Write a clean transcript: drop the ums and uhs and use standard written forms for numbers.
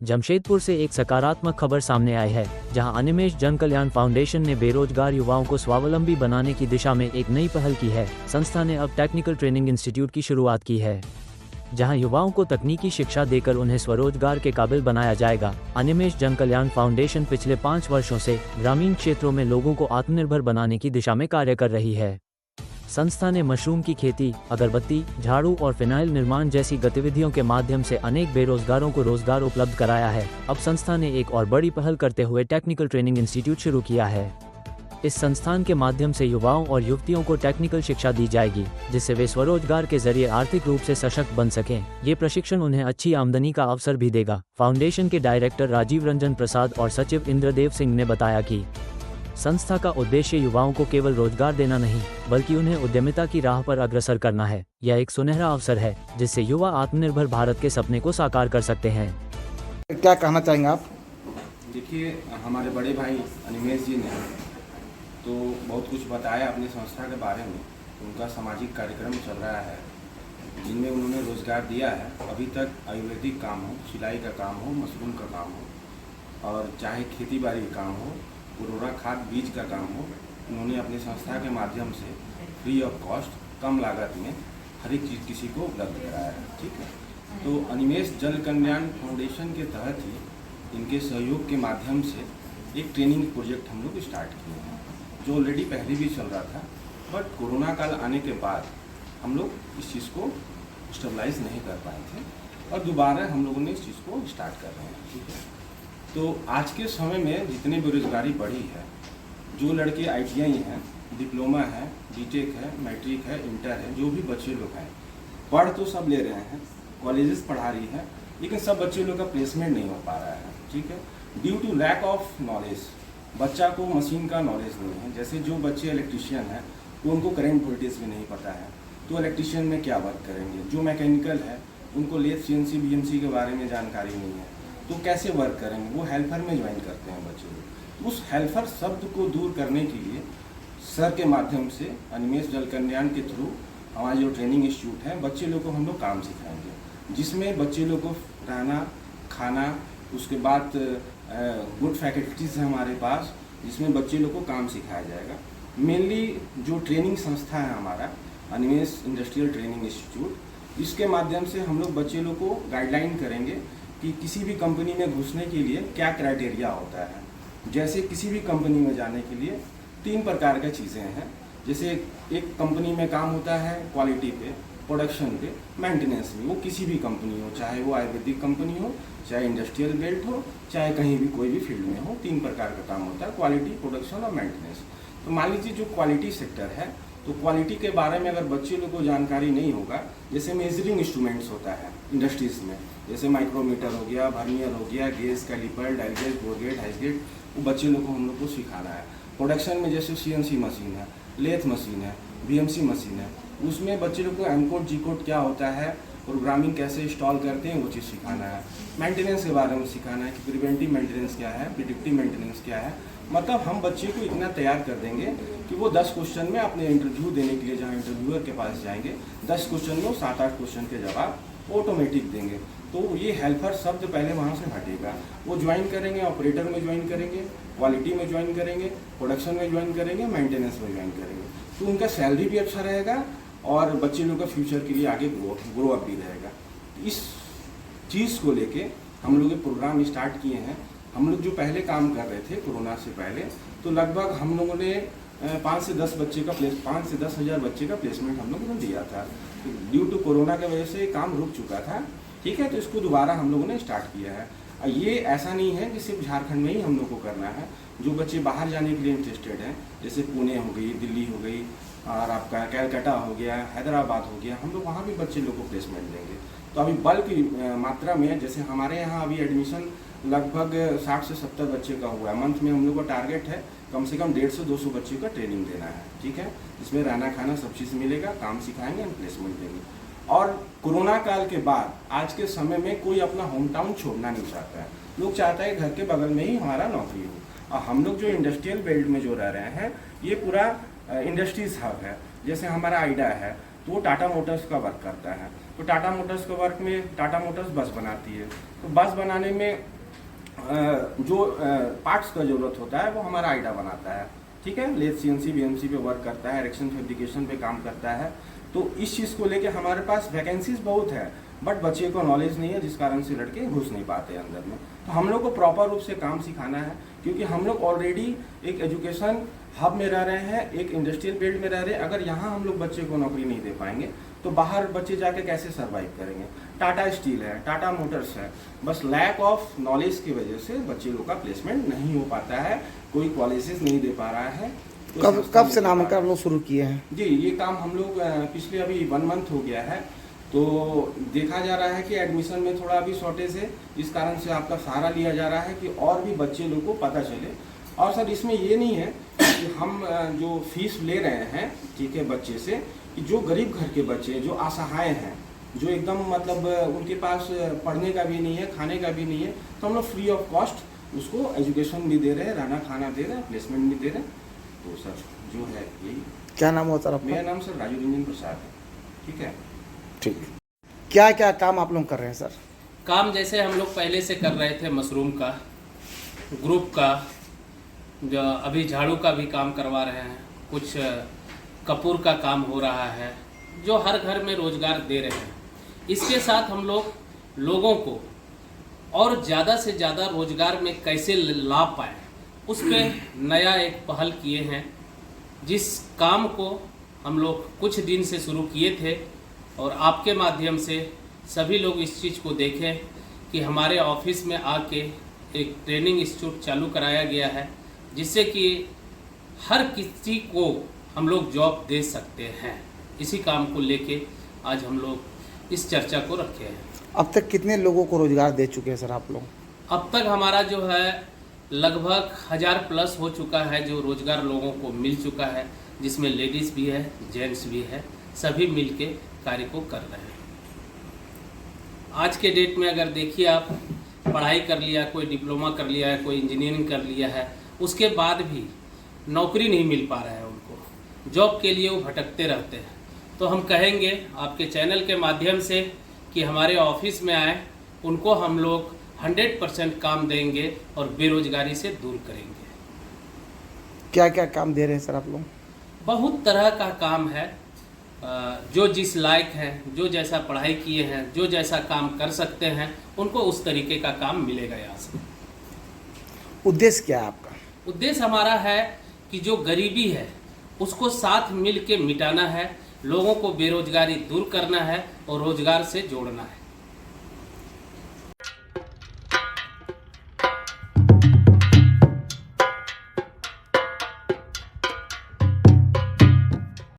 जमशेदपुर से एक सकारात्मक खबर सामने आई है, जहां अनिमेष जन कल्याण फाउंडेशन ने बेरोजगार युवाओं को स्वावलंबी बनाने की दिशा में एक नई पहल की है। संस्था ने अब टेक्निकल ट्रेनिंग इंस्टीट्यूट की शुरुआत की है, जहां युवाओं को तकनीकी शिक्षा देकर उन्हें स्वरोजगार के काबिल बनाया जाएगा। अनिमेष जन कल्याण फाउंडेशन पिछले 5 वर्षों से ग्रामीण क्षेत्रों में लोगों को आत्मनिर्भर बनाने की दिशा में कार्य कर रही है। संस्था ने मशरूम की खेती, अगरबत्ती, झाड़ू और फिनाइल निर्माण जैसी गतिविधियों के माध्यम से अनेक बेरोजगारों को रोजगार उपलब्ध कराया है। अब संस्था ने एक और बड़ी पहल करते हुए टेक्निकल ट्रेनिंग इंस्टीट्यूट शुरू किया है। इस संस्थान के माध्यम से युवाओं और युवतियों को टेक्निकल शिक्षा दी जाएगी, जिससे वे स्वरोजगार के जरिए आर्थिक रूप से सशक्त बन सकें। ये प्रशिक्षण उन्हें अच्छी आमदनी का अवसर भी देगा। फाउंडेशन के डायरेक्टर राजीव रंजन प्रसाद और सचिव इंद्रदेव सिंह ने बताया कि संस्था का उद्देश्य युवाओं को केवल रोजगार देना नहीं, बल्कि उन्हें उद्यमिता की राह पर अग्रसर करना है। यह एक सुनहरा अवसर है, जिससे युवा आत्मनिर्भर भारत के सपने को साकार कर सकते हैं। क्या कहना चाहेंगे आप? देखिए, हमारे बड़े भाई अनिमेष जी ने तो बहुत कुछ बताया अपनी संस्था के बारे में। उनका सामाजिक कार्यक्रम चल रहा है, जिनमें उन्होंने रोजगार दिया है। अभी तक आयुर्वेदिक काम हो, सिलाई का काम हो, मशरूम का काम हो, और चाहे खेती बाड़ी का काम हो, उर्वरा खाद बीज का काम हो, उन्होंने अपनी संस्था के माध्यम से फ्री ऑफ कॉस्ट, कम लागत में हर एक चीज़ किसी को उपलब्ध कराया है। ठीक है, तो अनिमेष जन कल्याण फाउंडेशन के तहत ही इनके सहयोग के माध्यम से एक ट्रेनिंग प्रोजेक्ट हम लोग स्टार्ट किए हैं, जो ऑलरेडी पहले भी चल रहा था, बट कोरोना काल आने के बाद हम लोग इस चीज़ को स्टेबलाइज नहीं कर पाए थे, और दोबारा हम लोगों ने इस चीज़ को स्टार्ट कर रहे हैं। ठीक है, तो आज के समय में जितनी बेरोजगारी बढ़ी है, जो लड़के ITI हैं, डिप्लोमा है, BTech है, मैट्रिक है, इंटर है, जो भी बच्चे लोग हैं, पढ़ तो सब ले रहे हैं, कॉलेजेस पढ़ा रही है, लेकिन सब बच्चे लोग का प्लेसमेंट नहीं हो पा रहा है। ठीक है, due to lack of knowledge. बच्चा को मशीन का नॉलेज नहीं है। जैसे जो बच्चे इलेक्ट्रीशियन हैं, तो उनको करंट वोल्टेज भी नहीं पता है, तो इलेक्ट्रीशियन में क्या वर्क करेंगे। जो मैकेनिकल है, उनको लेथ CNC BMC के बारे में जानकारी नहीं है, तो कैसे वर्क करेंगे। वो हेल्पर में ज्वाइन करते हैं बच्चे लोग। उस हेल्पर शब्द को दूर करने के लिए सर के माध्यम से अनिमेष जन कल्याण के थ्रू हमारा जो ट्रेनिंग इंस्टीट्यूट है, बच्चे लोग को हम लोग काम सिखाएंगे, जिसमें बच्चे लोग को रहना, खाना, उसके बाद गुड फैकल्टीज है हमारे पास, जिसमें बच्चे लोग को काम सिखाया जाएगा। मेनली जो ट्रेनिंग संस्था है हमारा अनिमेष इंडस्ट्रियल ट्रेनिंग इंस्टीट्यूट, इसके माध्यम से हम लोग बच्चे लोग को गाइडलाइन करेंगे कि किसी भी कंपनी में घुसने के लिए क्या क्राइटेरिया होता है। जैसे किसी भी कंपनी में जाने के लिए 3 प्रकार की चीज़ें हैं। जैसे एक कंपनी में काम होता है क्वालिटी पे, प्रोडक्शन पे, मेंटेनेंस में। वो किसी भी कंपनी हो, चाहे वो आयुर्वेदिक कंपनी हो, चाहे इंडस्ट्रियल बेल्ट हो, चाहे कहीं भी कोई भी फील्ड में हो, 3 प्रकार का काम होता है, क्वालिटी, प्रोडक्शन और मेंटेनेंस। तो मान लीजिए जो क्वालिटी सेक्टर है, तो क्वालिटी के बारे में अगर बच्चे लोग को जानकारी नहीं होगा, जैसे मेजरिंग इंस्ट्रूमेंट्स होता है इंडस्ट्रीज में, जैसे माइक्रोमीटर हो गया, वर्नियर हो गया, gauge, calliper, dial gauge, bore gauge, height gauge, वो बच्चे लोग को हम लोग को सिखाना है। प्रोडक्शन में जैसे CNC मशीन है, लेथ मशीन है, BMC मशीन है, उसमें बच्चे लोग को M कोड G कोड क्या होता है, प्रोग्रामिंग कैसे इंस्टॉल करते हैं, वो चीज़ सिखाना है। मेंटेनेंस के बारे में सिखाना है कि प्रिवेंटिव मेंटेनेंस क्या है, प्रिडिक्टिव मेंटेनेंस क्या है। मतलब हम बच्चे को इतना तैयार कर देंगे कि वो 10 क्वेश्चन में अपने इंटरव्यू देने के लिए जहाँ इंटरव्यूअर के पास जाएंगे, 10 क्वेश्चन में वो 7-8 क्वेश्चन के जवाब ऑटोमेटिक देंगे। तो ये हेल्पर शब्द पहले वहाँ से हटेगा। वो ज्वाइन करेंगे, ऑपरेटर में ज्वाइन करेंगे, क्वालिटी में ज्वाइन करेंगे, प्रोडक्शन में ज्वाइन करेंगे, मेंटेनेंस में ज्वाइन करेंगे। तो उनका सैलरी भी अच्छा रहेगा और बच्चे लोग का फ्यूचर के लिए आगे ग्रो अप भी रहेगा। इस चीज़ को लेके हम लोग ये प्रोग्राम स्टार्ट किए हैं। हम लोग जो पहले काम कर रहे थे कोरोना से पहले, तो लगभग हम लोगों ने 5 से 10 हज़ार बच्चे का प्लेसमेंट हम लोगों ने दिया था। ड्यू टू कोरोना की वजह से काम रुक चुका था। ठीक है, तो इसको दोबारा हम लोगों ने स्टार्ट किया है। ये ऐसा नहीं है कि सिर्फ झारखंड में ही हम लोग को करना है। जो बच्चे बाहर जाने के लिए इंटरेस्टेड हैं, जैसे पुणे हो गई, दिल्ली हो गई, और आपका कैलकाटा हो गया, हैदराबाद हो गया, हम लोग वहाँ भी बच्चे लोग को प्लेसमेंट देंगे। तो अभी बल्क मात्रा में, जैसे हमारे यहाँ अभी एडमिशन लगभग 60 से 70 बच्चे का हुआ है। मंथ में हम लोग का टारगेट है कम से कम 150 से 200 बच्चे का ट्रेनिंग देना है। ठीक है, इसमें रहना खाना सब चीज़ मिलेगा, काम सिखाएंगे और प्लेसमेंट देंगे। और कोरोना काल के बाद आज के समय में कोई अपना होम टाउन छोड़ना नहीं चाहता है। लोग चाहता है घर के बगल में ही हमारा नौकरी हो। और हम लोग जो इंडस्ट्रियल बेल्ट में जो रह रहे हैं, ये पूरा इंडस्ट्रीज हब है। जैसे हमारा आइडा है, तो वो टाटा मोटर्स का वर्क करता है। तो टाटा मोटर्स के वर्क में टाटा मोटर्स बस बनाती है, तो बस बनाने में जो पार्ट्स का ज़रूरत होता है वो हमारा आइडा बनाता है, ठीक है। लेथ CNC BMC पे वर्क करता है, इरेक्शन फैब्रिकेशन पे काम करता है। तो इस चीज़ को लेके हमारे पास वैकेंसीज बहुत है, बट बच्चे को नॉलेज नहीं है, जिस कारण से लड़के घुस नहीं पाते अंदर में। तो हम लोग को प्रॉपर रूप से काम सिखाना है, क्योंकि हम लोग ऑलरेडी एक एजुकेशन हब में रह रहे हैं, एक इंडस्ट्रियल फील्ड में रह रहे हैं। अगर यहाँ हम लोग बच्चे को नौकरी नहीं दे पाएंगे तो बाहर बच्चे जाके कैसे सर्वाइव करेंगे। टाटा स्टील है, टाटा मोटर्स है, बस लैक ऑफ नॉलेज की वजह से बच्चे लोग का प्लेसमेंट नहीं हो पाता है, कोई कॉलेजेस नहीं दे पा रहा है। तो कब से नामांकन आप लोग शुरू किए हैं? जी, ये काम हम लोग पिछले अभी 1 मंथ हो गया है। तो देखा जा रहा है कि एडमिशन में थोड़ा अभी शॉर्टेज है, इस कारण से आपका सहारा लिया जा रहा है कि और भी बच्चे लोग को पता चले। और सर इसमें ये नहीं है कि हम जो फीस ले रहे हैं, ठीक है, बच्चे से, कि जो गरीब घर के बच्चे, जो असहाय हैं, जो एकदम मतलब उनके पास पढ़ने का भी नहीं है, खाने का भी नहीं है, तो हम लोग फ्री ऑफ कॉस्ट उसको एजुकेशन भी दे रहे हैं, रहना खाना दे रहे हैं, प्लेसमेंट भी दे रहे हैं। तो सर जो है यही। क्या नाम होता है? मेरा नाम सर राजू रंजन प्रसाद है, ठीक है। ठीक। क्या क्या काम आप लोग कर रहे हैं सर? काम जैसे हम लोग पहले से कर रहे थे, मशरूम का, ग्रुप का, जो अभी झाड़ू का भी काम करवा रहे हैं, कुछ कपूर का काम हो रहा है, जो हर घर में रोजगार दे रहे हैं। इसके साथ हम लोग लोगों को और ज़्यादा से ज़्यादा रोजगार में कैसे ला पाए, उस पर नया एक पहल किए हैं, जिस काम को हम लोग कुछ दिन से शुरू किए थे और आपके माध्यम से सभी लोग इस चीज़ को देखें कि हमारे ऑफिस में आके एक ट्रेनिंग इंस्टीट्यूट चालू कराया गया है, जिससे कि हर किसी को हम लोग जॉब दे सकते हैं। इसी काम को लेके आज हम लोग इस चर्चा को रखे हैं। अब तक कितने लोगों को रोजगार दे चुके हैं सर आप लोग? अब तक हमारा जो है लगभग 1000 प्लस हो चुका है, जो रोजगार लोगों को मिल चुका है, जिसमें लेडीज़ भी है, जेंट्स भी है, सभी मिलके कार्य को कर रहे हैं। आज के डेट में अगर देखिए आप, पढ़ाई कर लिया, कोई डिप्लोमा कर लिया है, कोई इंजीनियरिंग कर लिया है, उसके बाद भी नौकरी नहीं मिल पा रहा है उनको, जॉब के लिए वो भटकते रहते हैं। तो हम कहेंगे आपके चैनल के माध्यम से कि हमारे ऑफिस में आए, उनको हम लोग 100% काम देंगे और बेरोजगारी से दूर करेंगे। क्या क्या काम दे रहे हैं सर आप लोग? बहुत तरह का काम है, जो जिस लायक है, जो जैसा पढ़ाई किए हैं, जो जैसा काम कर सकते हैं, उनको उस तरीके का काम मिलेगा यहाँ से। उद्देश्य क्या है आपका? उद्देश्य हमारा है कि जो गरीबी है उसको साथ मिल के मिटाना है, लोगों को बेरोजगारी दूर करना है और रोजगार से जोड़ना है।